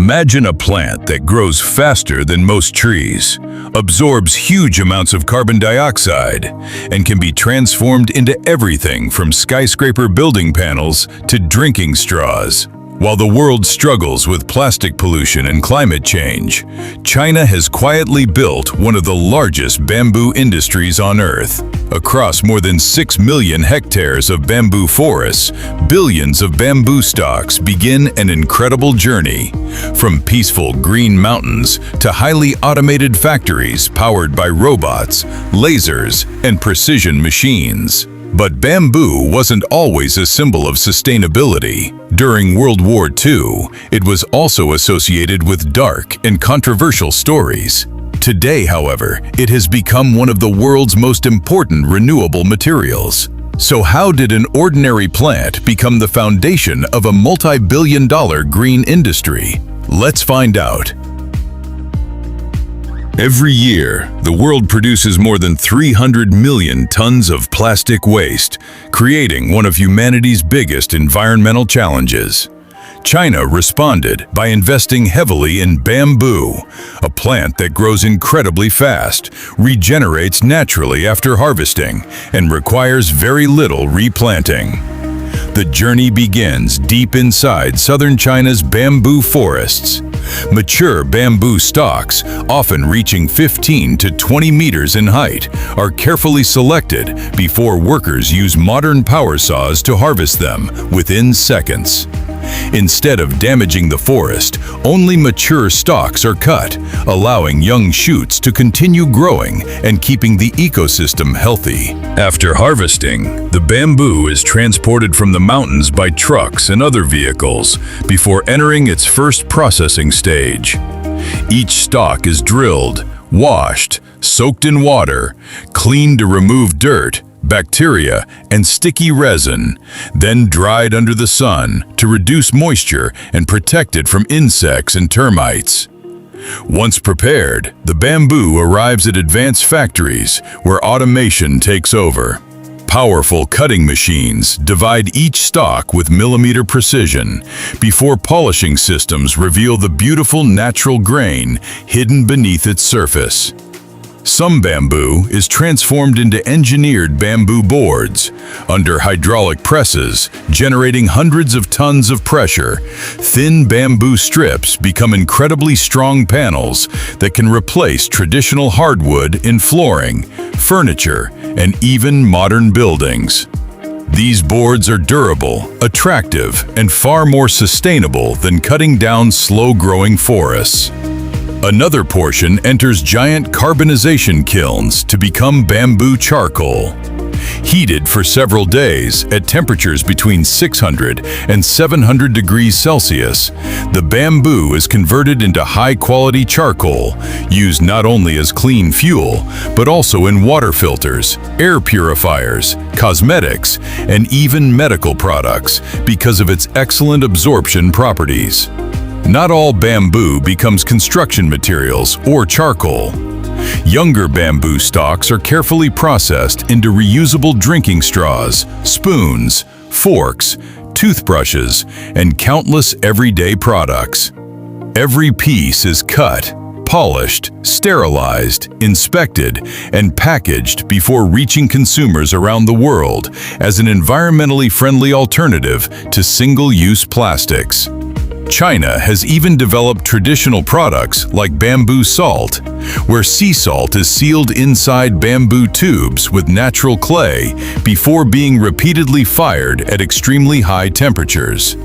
Imagine a plant that grows faster than most trees, absorbs huge amounts of carbon dioxide, and can be transformed into everything from skyscraper building panels to drinking straws. While the world struggles with plastic pollution and climate change, China has quietly built one of the largest bamboo industries on Earth. Across more than 6 million hectares of bamboo forests, billions of bamboo stalks begin an incredible journey. From peaceful green mountains to highly automated factories powered by robots, lasers, and precision machines. But bamboo wasn't always a symbol of sustainability. During World War II, it was also associated with dark and controversial stories. Today, however, it has become one of the world's most important renewable materials. So how did an ordinary plant become the foundation of a multi-billion-dollar green industry? Let's find out. Every year, the world produces more than 300 million tons of plastic waste, creating one of humanity's biggest environmental challenges. China responded by investing heavily in bamboo, a plant that grows incredibly fast, regenerates naturally after harvesting, and requires very little replanting. The journey begins deep inside southern China's bamboo forests. Mature bamboo stalks, often reaching 15 to 20 meters in height, are carefully selected before workers use modern power saws to harvest them within seconds. Instead of damaging the forest, only mature stalks are cut, allowing young shoots to continue growing and keeping the ecosystem healthy. After harvesting, the bamboo is transported from the mountains by trucks and other vehicles before entering its first processing stage. Each stalk is drilled, washed, soaked in water, cleaned to remove dirt, bacteria, and sticky resin, then dried under the sun to reduce moisture and protect it from insects and termites. Once prepared, the bamboo arrives at advanced factories where automation takes over. Powerful cutting machines divide each stalk with millimeter precision before polishing systems reveal the beautiful natural grain hidden beneath its surface. Some bamboo is transformed into engineered bamboo boards under hydraulic presses, generating hundreds of tons of pressure. Thin bamboo strips become incredibly strong panels that can replace traditional hardwood in flooring, furniture, and even modern buildings. These boards are durable, attractive, and far more sustainable than cutting down slow-growing forests. Another portion enters giant carbonization kilns to become bamboo charcoal. Heated for several days at temperatures between 600 and 700 degrees Celsius, the bamboo is converted into high-quality charcoal, used not only as clean fuel, but also in water filters, air purifiers, cosmetics, and even medical products because of its excellent absorption properties. Not all bamboo becomes construction materials or charcoal. Younger bamboo stalks are carefully processed into reusable drinking straws, spoons, forks, toothbrushes, and countless everyday products. Every piece is cut, polished, sterilized, inspected, and packaged before reaching consumers around the world as an environmentally friendly alternative to single-use plastics. China has even developed traditional products like bamboo salt, where sea salt is sealed inside bamboo tubes with natural clay before being repeatedly fired at extremely high temperatures.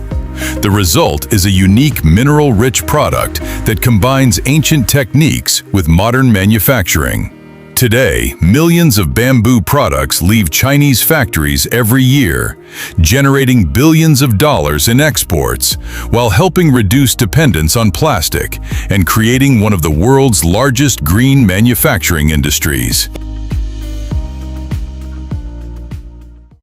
The result is a unique mineral-rich product that combines ancient techniques with modern manufacturing. Today, millions of bamboo products leave Chinese factories every year, generating billions of dollars in exports, while helping reduce dependence on plastic and creating one of the world's largest green manufacturing industries.